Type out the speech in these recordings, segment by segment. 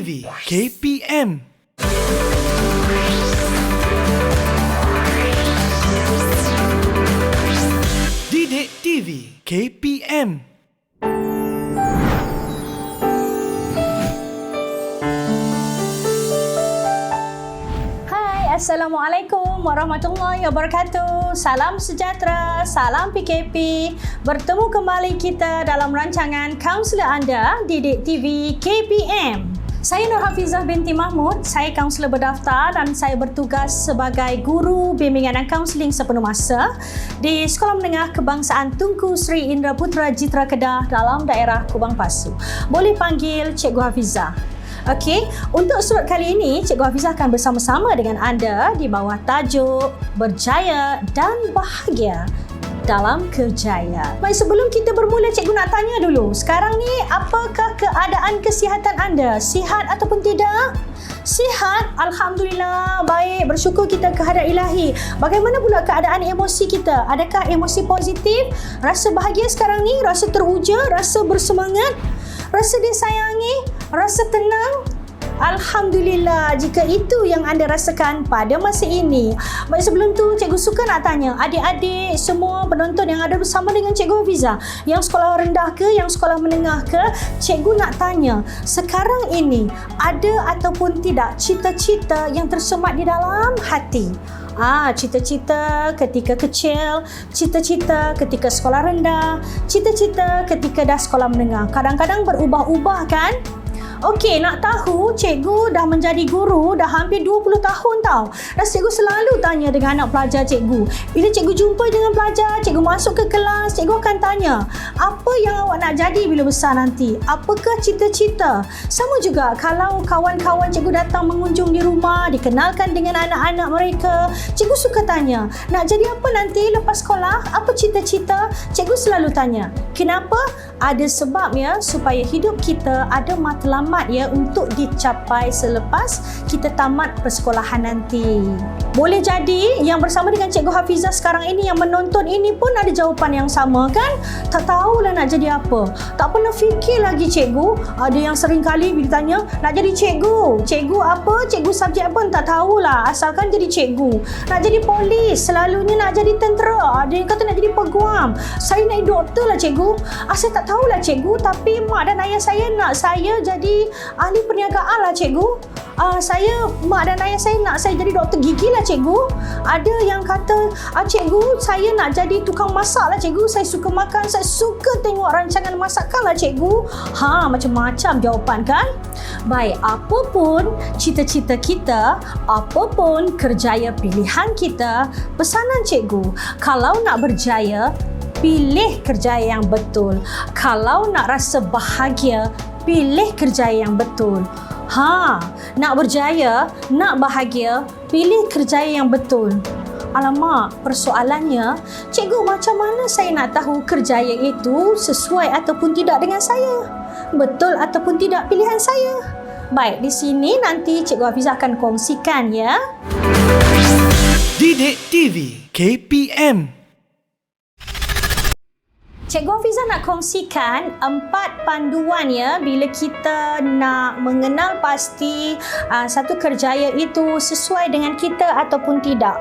TV KPM. Didik TV KPM. Assalamualaikum warahmatullahi wabarakatuh. Salam sejahtera, salam PKP. Bertemu kembali kita dalam rancangan kaunselor anda Didik TV KPM. Saya Nur Hafizah binti Mahmud, saya kaunselor berdaftar dan saya bertugas sebagai guru bimbingan dan kaunseling sepenuh masa di Sekolah Menengah Kebangsaan Tunku Sri Indra Putra Jitra Kedah dalam daerah Kubang Pasu. Boleh panggil Cikgu Hafizah. Okey, untuk surat kali ini, Cikgu Hafizah akan bersama-sama dengan anda di bawah tajuk Berjaya dan Bahagia dalam Kerjaya. Baik, sebelum kita bermula, Cikgu nak tanya dulu. Sekarang ni, apakah keadaan kesihatan anda? Sihat ataupun tidak? Sihat, Alhamdulillah. Baik, bersyukur kita kehadrat ilahi. Bagaimana pula keadaan emosi kita? Adakah emosi positif? Rasa bahagia sekarang ni? Rasa teruja? Rasa bersemangat? Rasa disayangi? Rasa tenang? Alhamdulillah, jika itu yang anda rasakan pada masa ini. Baik, sebelum tu Cikgu suka nak tanya adik-adik semua penonton yang ada bersama dengan Cikgu Hafizah, yang sekolah rendah ke, yang sekolah menengah ke, Cikgu nak tanya, sekarang ini ada ataupun tidak cita-cita yang tersemat di dalam hati? Cita-cita ketika kecil, cita-cita ketika sekolah rendah, cita-cita ketika dah sekolah menengah. Kadang-kadang berubah-ubah kan? Okey, nak tahu, cikgu dah menjadi guru dah hampir 20 tahun tau. Dan cikgu selalu tanya dengan anak pelajar cikgu. Bila cikgu jumpa dengan pelajar, cikgu masuk ke kelas, cikgu akan tanya, apa yang awak nak jadi bila besar nanti? Apakah cita-cita? Sama juga kalau kawan-kawan cikgu datang mengunjung di rumah, dikenalkan dengan anak-anak mereka, cikgu suka tanya, nak jadi apa nanti lepas sekolah? Apa cita-cita? Cikgu selalu tanya. Kenapa? Ada sebabnya supaya hidup kita ada matlamat ya untuk dicapai selepas kita tamat persekolahan nanti. Boleh jadi yang bersama dengan Cikgu Hafizah sekarang ini, yang menonton ini pun ada jawapan yang sama kan? Tak tahulah nak jadi apa. Tak pernah fikir lagi cikgu. Ada yang sering kali bila tanya, nak jadi cikgu. Cikgu apa? Cikgu subjek apa? Tak tahulah. Asalkan jadi cikgu. Nak jadi polis. Selalunya nak jadi tentera. Ada yang kata nak jadi peguam. Saya nak jadi doktor lah cikgu. Saya tak tahulah cikgu. Tapi mak dan ayah saya nak saya jadi ahli perniagaan lah cikgu. Mak dan ayah saya nak saya jadi doktor gigi lah cikgu. Ada yang kata, cikgu, saya nak jadi tukang masak lah cikgu. Saya suka makan, saya suka tengok rancangan masakan lah cikgu. Macam-macam jawapan kan? Baik, apapun cita-cita kita, apapun kerjaya pilihan kita, pesanan cikgu, kalau nak berjaya, pilih kerjaya yang betul. Kalau nak rasa bahagia, pilih kerjaya yang betul. Nak berjaya, nak bahagia, pilih kerjaya yang betul. Alamak, persoalannya, cikgu, macam mana saya nak tahu kerjaya itu sesuai ataupun tidak dengan saya? Betul ataupun tidak pilihan saya? Baik, di sini nanti Cikgu Hafizah akan kongsikan ya. Didik TV KPM. Cikgu Hafizah nak kongsikan 4 panduan ya bila kita nak mengenal pasti satu kerjaya itu sesuai dengan kita ataupun tidak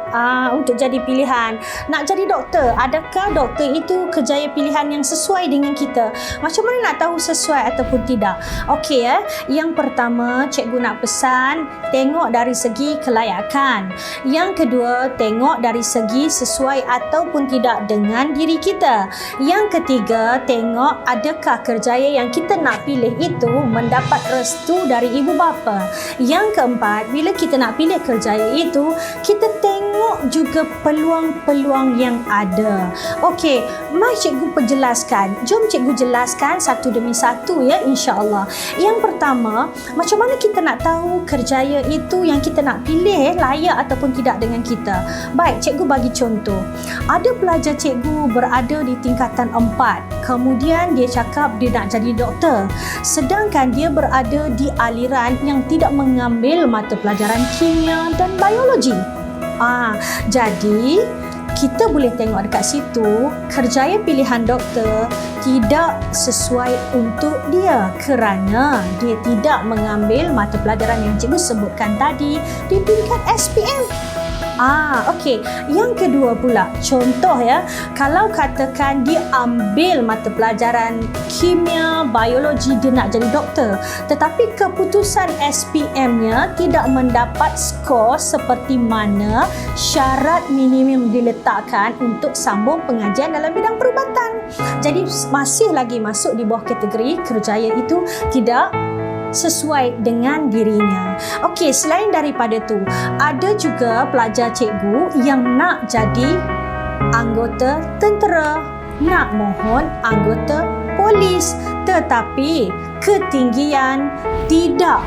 untuk jadi pilihan. Nak jadi doktor, adakah doktor itu kerjaya pilihan yang sesuai dengan kita? Macam mana nak tahu sesuai ataupun tidak? Okey ya, yang pertama cikgu nak pesan, tengok dari segi kelayakan. Yang kedua, tengok dari segi sesuai ataupun tidak dengan diri kita. Yang ketiga, tengok adakah kerjaya yang kita nak pilih itu mendapat restu dari ibu bapa. Yang keempat, bila kita nak pilih kerjaya itu, kita tengok juga peluang-peluang yang ada. Okey, mari cikgu perjelaskan. Jom cikgu jelaskan satu demi satu ya, insya-Allah. Yang pertama, macam mana kita nak tahu kerjaya itu yang kita nak pilih layak ataupun tidak dengan kita? Baik, cikgu bagi contoh. Ada pelajar cikgu berada di tingkatan 4. Kemudian dia cakap dia nak jadi doktor. Sedangkan dia berada di aliran yang tidak mengambil mata pelajaran kimia dan biologi. Jadi kita boleh tengok dekat situ kerjaya pilihan doktor tidak sesuai untuk dia kerana dia tidak mengambil mata pelajaran yang cikgu sebutkan tadi di tingkat SPM. Okey. Yang kedua pula, contoh ya, kalau katakan dia ambil mata pelajaran kimia, biologi, dia nak jadi doktor, tetapi keputusan SPM-nya tidak mendapat skor seperti mana syarat minimum diletakkan untuk sambung pengajian dalam bidang perubatan. Jadi masih lagi masuk di bawah kategori kerjaya itu tidak sesuai dengan dirinya. Okey, selain daripada tu, ada juga pelajar cikgu yang nak jadi anggota tentera, nak mohon anggota polis, tetapi ketinggian tidak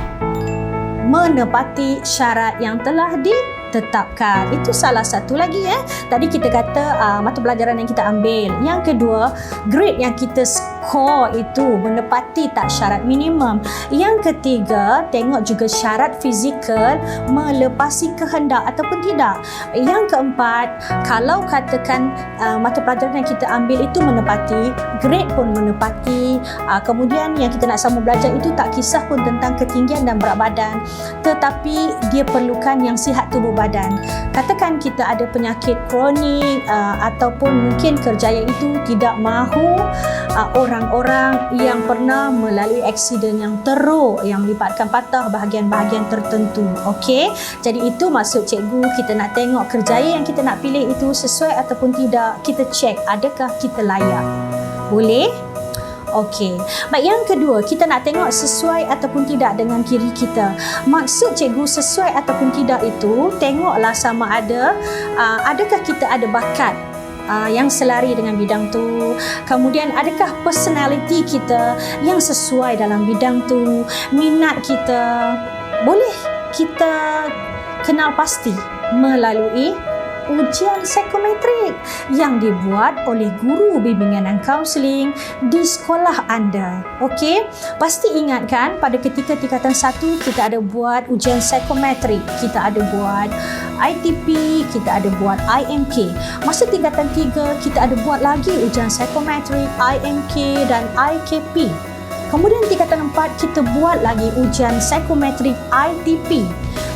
menepati syarat yang telah ditetapkan. Itu salah satu lagi Tadi kita kata mata pelajaran yang kita ambil. Yang kedua, grade yang kita skor itu menepati tak syarat minimum. Yang ketiga, tengok juga syarat fizikal melepasi kehendak ataupun tidak. Yang keempat, kalau katakan mata pelajaran yang kita ambil itu menepati, grade pun menepati, kemudian yang kita nak sambung belajar itu tak kisah pun tentang ketinggian dan berat badan, tetapi dia perlukan yang sihat tubuh badan. Katakan kita ada penyakit kronik ataupun mungkin kerjaya itu tidak mahu orang-orang yang pernah melalui aksiden yang teruk yang melibatkan patah bahagian-bahagian tertentu. Okey, jadi itu maksud cikgu, kita nak tengok kerjaya yang kita nak pilih itu sesuai ataupun tidak. Kita cek adakah kita layak. Boleh? Okey. Baik, yang kedua, kita nak tengok sesuai ataupun tidak dengan diri kita. Maksud cikgu sesuai ataupun tidak itu, tengoklah sama ada adakah kita ada bakat yang selari dengan bidang tu. Kemudian adakah personality kita yang sesuai dalam bidang tu. Minat kita boleh kita kenal pasti melalui ujian psikometrik yang dibuat oleh guru bimbingan dan kaunseling di sekolah anda. Okey, pasti ingat kan pada ketika tingkatan 1 kita ada buat ujian psikometrik, kita ada buat ITP, kita ada buat IMK. Masa tingkatan 3 kita ada buat lagi ujian psikometrik, IMK dan IKP. Kemudian tingkatan 4 kita buat lagi ujian psikometrik ITP.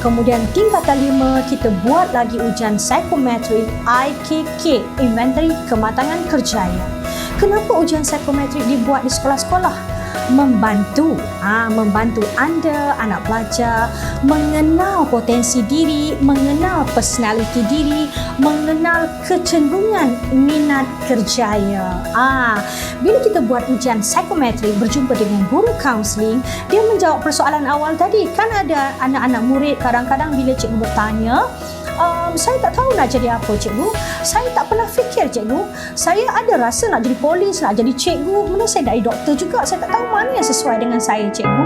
Kemudian tingkatan 5 kita buat lagi ujian psikometrik IKK, Inventory Kematangan Kerjaya. Kenapa ujian psikometrik dibuat di sekolah-sekolah? Membantu anda, anak pelajar, mengenal potensi diri, mengenal personality diri, mengenal kecenderungan minat kerjaya. Bila kita buat ujian psikometrik berjumpa dengan guru kaunseling, dia menjawab persoalan awal tadi. Kan ada anak-anak murid kadang-kadang bila cikgu bertanya, saya tak tahu nak jadi apa cikgu, saya tak pernah fikir cikgu, saya ada rasa nak jadi polis, nak jadi cikgu, mana saya nak jadi doktor juga, saya tak tahu mana yang sesuai dengan saya cikgu.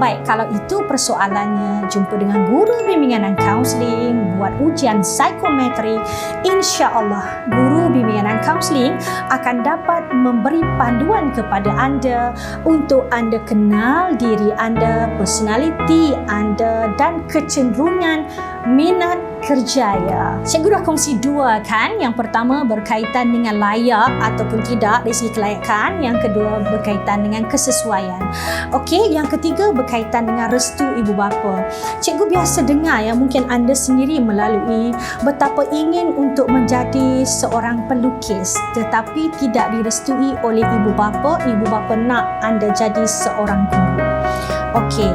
Baik, kalau itu persoalannya, jumpa dengan guru bimbingan dan kaunseling, buat ujian psikometrik, insya-Allah guru bimbingan dan kaunseling akan dapat memberi panduan kepada anda untuk anda kenal diri anda, personality anda dan kecenderungan minat kerjaya. Cikgu dah kongsi 2 kan. Yang pertama berkaitan dengan layak ataupun tidak dari segi kelayakan. Yang kedua berkaitan dengan kesesuaian. Okey, yang ketiga berkaitan dengan restu ibu bapa. Cikgu biasa dengar mungkin anda sendiri melalui betapa ingin untuk menjadi seorang pelukis tetapi tidak direstui oleh ibu bapa. Ibu bapa nak anda jadi seorang guru. Okey,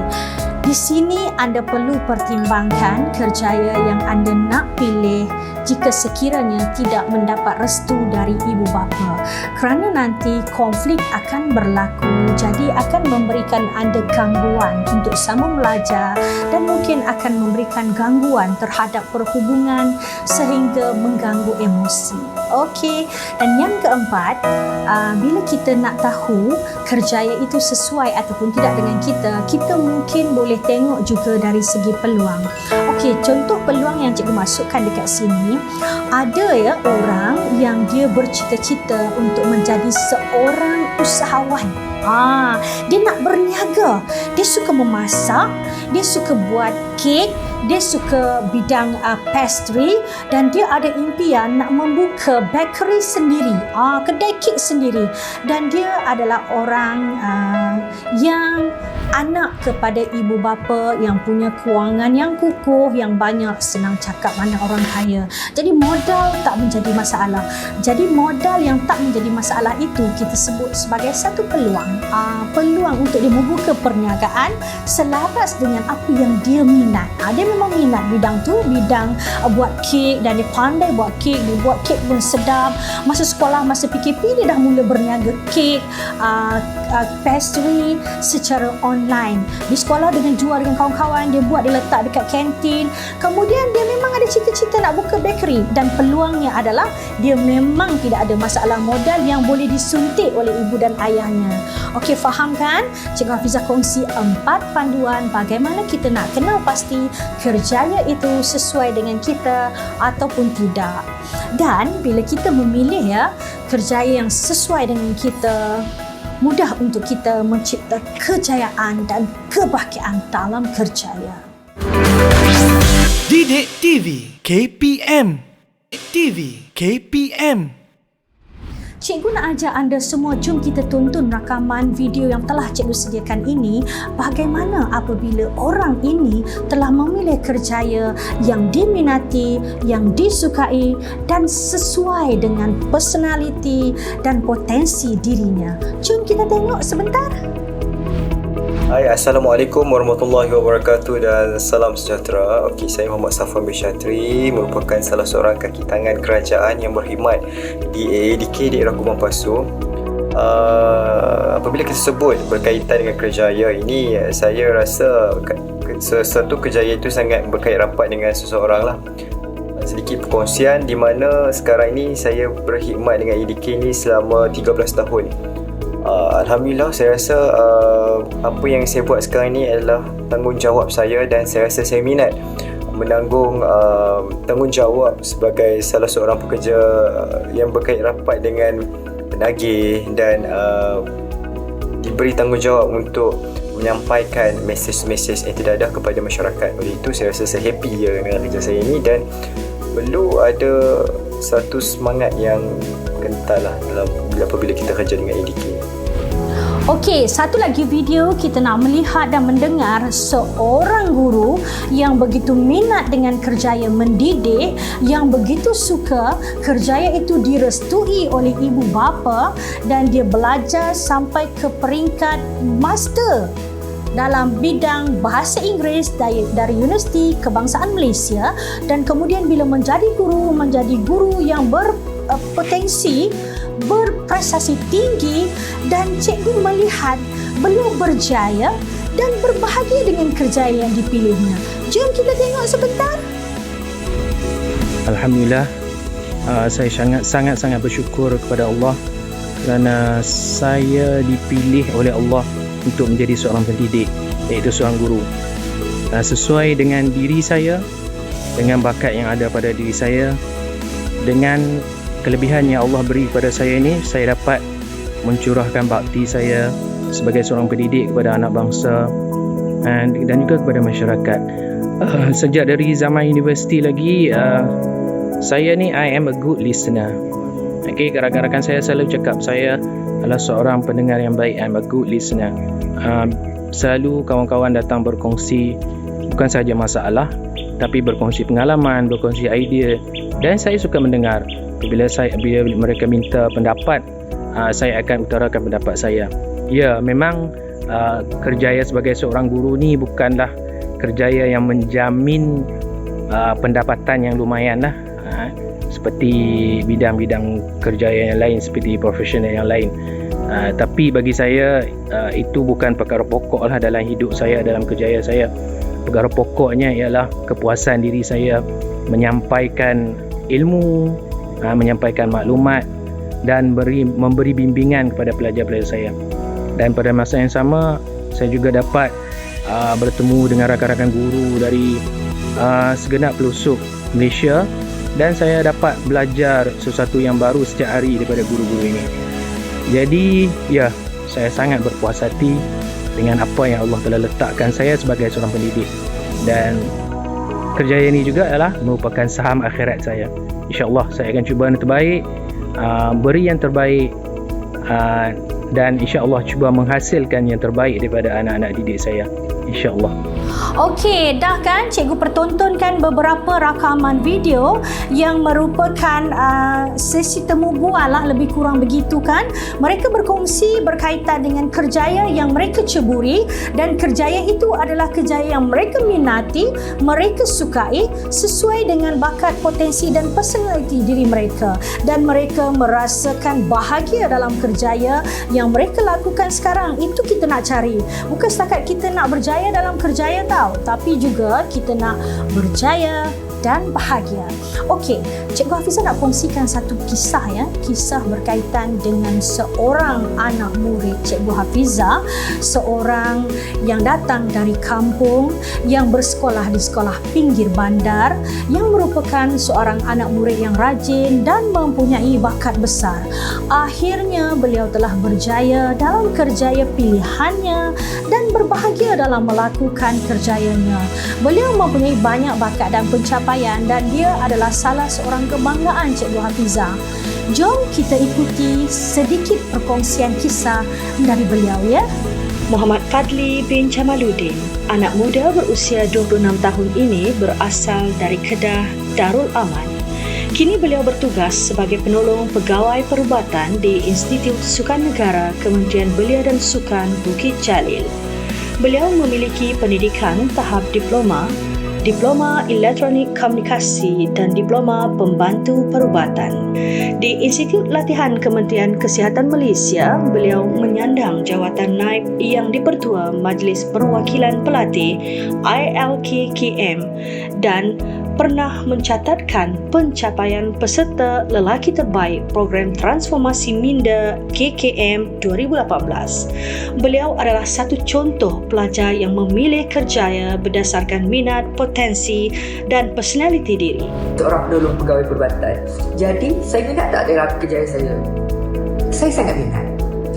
di sini anda perlu pertimbangkan kerjaya yang anda nak pilih jika sekiranya tidak mendapat restu dari ibu bapa. Kerana nanti konflik akan berlaku, jadi akan memberikan anda gangguan untuk sambung belajar dan mungkin akan memberikan gangguan terhadap perhubungan sehingga mengganggu emosi. Okey, dan yang keempat, bila kita nak tahu kerjaya itu sesuai ataupun tidak dengan kita, kita mungkin boleh tengok juga dari segi peluang. Okey, contoh peluang yang cikgu masukkan dekat sini, ada orang yang dia bercita-cita untuk menjadi seorang usahawan. Dia nak berniaga. Dia suka memasak, dia suka buat kek, dia suka bidang pastry, dan dia ada impian nak membuka bakery sendiri, kedai kek sendiri. Dan dia adalah orang yang anak kepada ibu bapa yang punya kewangan yang kukuh, yang banyak senang cakap mana orang kaya. Jadi modal tak menjadi masalah. Jadi modal yang tak menjadi masalah itu kita sebut sebagai satu peluang. Peluang untuk dia membuka perniagaan selaras dengan apa yang dia minat. Dia memang minat bidang tu, bidang buat kek, dan dia pandai buat kek. Dia buat kek pun sedap. Masa sekolah, masa PKP, dia dah mula berniaga kek, pastry secara online. Di sekolah dengan jual dengan kawan-kawan, dia buat, dia letak dekat kantin. Kemudian dia memang ada cita-cita nak buka bakery, dan peluangnya adalah dia memang tidak ada masalah modal yang boleh disuntik oleh ibu dan ayahnya. Okey, faham kan? Cikgu Hafizah kongsi 4 panduan bagaimana kita nak kenal pasti kerjaya itu sesuai dengan kita ataupun tidak. Dan bila kita memilih kerjaya yang sesuai dengan kita, mudah untuk kita mencipta kejayaan dan kebahagiaan dalam kerjaya. Didik TV KPM. TV KPM. Cikgu nak ajak anda semua, jom kita tonton rakaman video yang telah cikgu sediakan ini, bagaimana apabila orang ini telah memilih kerjaya yang diminati, yang disukai dan sesuai dengan personaliti dan potensi dirinya. Jom kita tengok sebentar. Hai, Assalamualaikum warahmatullahi wabarakatuh dan salam sejahtera. Okey, saya Muhammad Safwan bin Syatri, merupakan salah seorang kaki tangan kerajaan yang berkhidmat di AADK daerah Kubuang Pasu. Apabila kita sebut berkaitan dengan kerjaya ini, saya rasa sesuatu kejayaan itu sangat berkait rapat dengan seseorang lah. Sedikit perkongsian di mana sekarang ini saya berkhidmat dengan AADK ini selama 13 tahun. Alhamdulillah, saya rasa apa yang saya buat sekarang ni adalah tanggungjawab saya, dan saya rasa saya minat menanggung tanggungjawab sebagai salah seorang pekerja yang berkait rapat dengan penagih, dan diberi tanggungjawab untuk menyampaikan mesej-mesej yang tidak ada kepada masyarakat. Oleh itu saya rasa saya happy dengan kerja saya ini, dan perlu ada satu semangat yang kental lah apabila kita kerja dengan AADK. Okey, satu lagi video kita nak melihat dan mendengar seorang guru yang begitu minat dengan kerjaya mendidik, yang begitu suka kerjaya itu direstui oleh ibu bapa, dan dia belajar sampai ke peringkat master dalam bidang bahasa Inggeris dari Universiti Kebangsaan Malaysia, dan kemudian bila menjadi guru yang berpotensi, berprestasi tinggi, dan cikgu melihat beliau berjaya dan berbahagia dengan kerjaya yang dipilihnya. Jom kita tengok sebentar. Alhamdulillah, saya sangat bersyukur kepada Allah kerana saya dipilih oleh Allah untuk menjadi seorang pendidik, iaitu seorang guru. Sesuai dengan diri saya, dengan bakat yang ada pada diri saya, dengan kelebihan yang Allah beri kepada saya ini, saya dapat mencurahkan bakti saya sebagai seorang pendidik kepada anak bangsa dan juga kepada masyarakat. Sejak dari zaman universiti lagi, saya ni I am a good listener. Okay, rakan-rakan saya selalu cakap saya adalah seorang pendengar yang baik. I am a good listener. Selalu kawan-kawan datang berkongsi bukan sahaja masalah, tapi berkongsi pengalaman, berkongsi idea, dan saya suka mendengar. Bila mereka minta pendapat, saya akan utarakan pendapat saya. Ya, memang kerjaya sebagai seorang guru ni bukanlah kerjaya yang menjamin pendapatan yang lumayan lah, seperti bidang-bidang kerjaya yang lain, seperti profesional yang lain. Tapi bagi saya itu bukan perkara pokok lah dalam hidup saya, dalam kerjaya saya. Perkara pokoknya ialah kepuasan diri saya menyampaikan ilmu, menyampaikan maklumat, dan memberi bimbingan kepada pelajar-pelajar saya. Dan pada masa yang sama, saya juga dapat bertemu dengan rakan-rakan guru dari segenap pelosok Malaysia, dan saya dapat belajar sesuatu yang baru setiap hari daripada guru-guru ini. Jadi ya, saya sangat berpuas hati dengan apa yang Allah telah letakkan saya sebagai seorang pendidik, dan kerjaya ini juga adalah merupakan saham akhirat saya. InsyaAllah saya akan cuba yang terbaik, beri yang terbaik, dan insyaAllah cuba menghasilkan yang terbaik daripada anak-anak didik saya, insyaAllah. Okey, dah kan cikgu pertontonkan beberapa rakaman video yang merupakan sesi temu bual lah, lebih kurang begitu kan. Mereka berkongsi berkaitan dengan kerjaya yang mereka ceburi, dan kerjaya itu adalah kerjaya yang mereka minati, mereka sukai sesuai dengan bakat, potensi dan personaliti diri mereka, dan mereka merasakan bahagia dalam kerjaya yang mereka lakukan sekarang. Itu kita nak cari. Bukan setakat kita nak berjaya dalam kerjaya tapi juga kita nak berjaya dan bahagia. Okey, Cikgu Hafizah nak kongsikan satu kisah ya, kisah berkaitan dengan seorang anak murid Cikgu Hafizah, seorang yang datang dari kampung, yang bersekolah di sekolah pinggir bandar, yang merupakan seorang anak murid yang rajin dan mempunyai bakat besar. Akhirnya beliau telah berjaya dalam kerjaya pilihannya dan berbahagia dalam melakukan kerjayanya. Beliau mempunyai banyak bakat dan pencapaian, dan dia adalah salah seorang kebanggaan Cikgu Hafizah. Jom kita ikuti sedikit perkongsian kisah dari beliau ya. Muhammad Fadli bin Jamaluddin, anak muda berusia 26 tahun ini berasal dari Kedah, Darul Aman. Kini beliau bertugas sebagai penolong pegawai perubatan di Institut Sukan Negara Kementerian Belia dan Sukan Bukit Jalil. Beliau memiliki pendidikan tahap diploma Elektronik Komunikasi dan Diploma Pembantu Perubatan. Di Institut Latihan Kementerian Kesihatan Malaysia, beliau menyandang jawatan naib yang dipertua Majlis Perwakilan Pelatih ILKKM dan pernah mencatatkan pencapaian peserta lelaki terbaik program transformasi minda KKM 2018. Beliau adalah satu contoh pelajar yang memilih kerjaya berdasarkan minat, potensi dan personaliti diri. Seorang penolong pegawai perubatan. Jadi, saya minat tak dalam kerjaya saya? Saya sangat minat.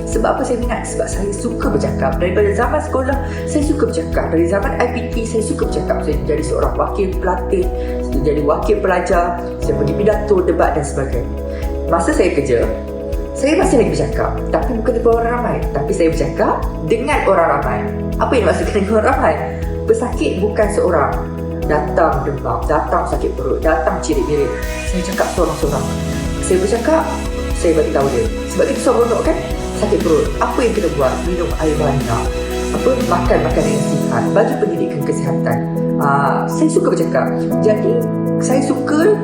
Sebab apa saya minat? Sebab saya suka bercakap. Daripada zaman sekolah, saya suka bercakap. Dari zaman IPT, saya suka bercakap. Saya jadi seorang wakil pelatih, saya jadi wakil pelajar, saya pergi pidato, debat dan sebagainya. Masa saya kerja, saya masih lagi bercakap. Tapi bukan depan orang ramai. Tapi saya bercakap dengan orang ramai. Apa yang dimaksudkan dengan orang ramai? Pesakit bukan seorang. Datang demam, datang sakit perut, datang cirit-mirit. Saya cakap seorang-seorang. Saya bercakap, saya bagi tahu dia. Sebab kita seronok kan? Sakit perut, apa yang kita buat? Minum air banyak, makan makanan yang sihat, bagi pendidikan kesihatan. Saya suka bercakap. Jadi saya suka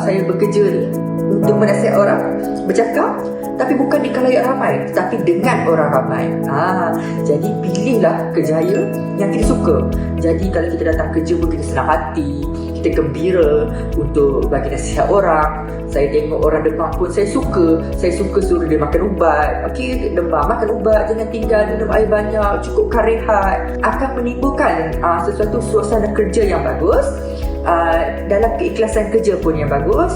saya bekerja ni untuk menasihat orang bercakap, tapi bukan di khalayak ramai, tapi dengan orang ramai. Jadi pilihlah kerjaya yang kita suka. Jadi kalau kita datang kerja pun kita senang hati, kita gembira untuk bagi nasihat orang. Saya tengok orang demam pun saya suka suruh dia makan ubat. Okey, demam makan ubat, jangan tinggal, minum air banyak, cukupkan rehat. Akan menimbulkan sesuatu suasana kerja yang bagus, dalam keikhlasan kerja pun yang bagus.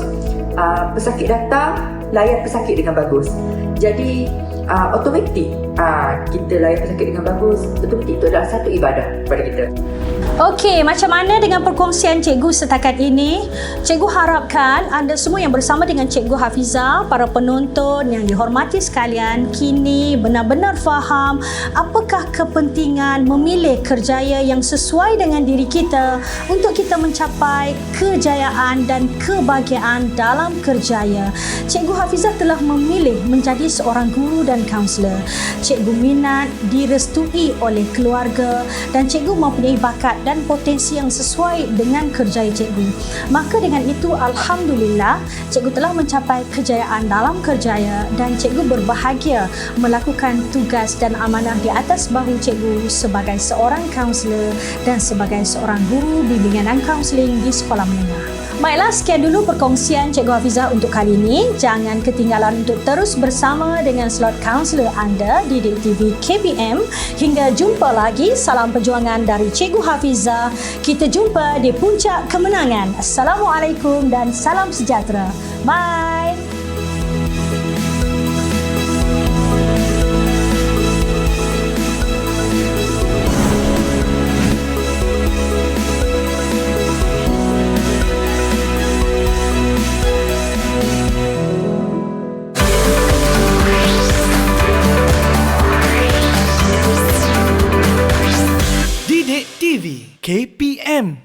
Pesakit datang, layan pesakit dengan bagus. Jadi automatik kita layan pesakit dengan bagus. Automatik itu adalah satu ibadah kepada kita. Okey, macam mana dengan perkongsian cikgu setakat ini? Cikgu harapkan anda semua yang bersama dengan Cikgu Hafizah, para penonton yang dihormati sekalian, kini benar-benar faham apakah kepentingan memilih kerjaya yang sesuai dengan diri kita untuk kita mencapai kejayaan dan kebahagiaan dalam kerjaya. Cikgu Hafizah telah memilih menjadi seorang guru dan kaunselor. Cikgu minat, direstui oleh keluarga, dan cikgu mempunyai bakat dan potensi yang sesuai dengan kerjaya cikgu. Maka dengan itu, alhamdulillah, cikgu telah mencapai kejayaan dalam kerjaya dan cikgu berbahagia melakukan tugas dan amanah di atas bahu cikgu sebagai seorang kaunselor dan sebagai seorang guru bimbingan dan kaunseling di sekolah menengah. Baiklah, sekian dulu perkongsian Cikgu Hafizah untuk kali ini. Jangan ketinggalan untuk terus bersama dengan slot kaunselor anda di DIK TV KPM. Hingga jumpa lagi, salam perjuangan dari Cikgu Hafizah. Kita jumpa di puncak kemenangan. Assalamualaikum dan salam sejahtera. Bye. TV KPM